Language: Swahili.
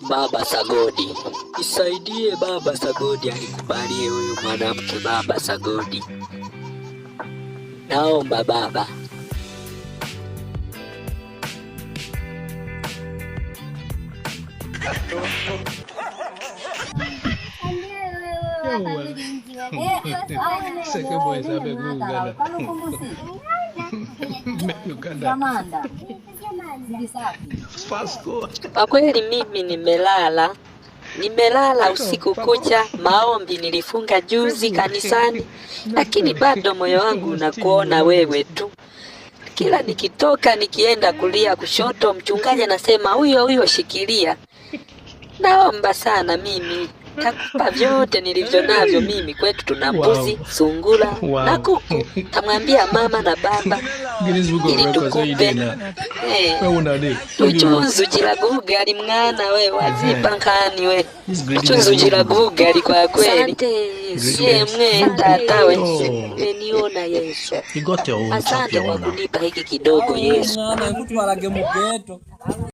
Baba Sagodi, nisaidie Baba Sagodi, alikubalie huyu mwanamke Baba Sagodi. Naomba Baba. Kwa kweli mimi nimelala usiku kucha, maombi nilifunga juzi kanisani, lakini bado moyo wangu unakuona wewe tu. Kila nikitoka nikienda kulia kushoto, mchungaji anasema huyo shikilia. Naomba sana mimi, takupa vyote nilivyo navyo mimi. Kwetu tuna mbuzi, sungura na kuku. Tamwambia mama na baba ili tukupe. Uchuzu jiraguga alimngana we wazipa nkani we. Uchuzu jiraguga alikuwa kweli. Ye mwe tatawe. Umeniona Yesu. Asante kwa kunipa hiki kidogo Yesu.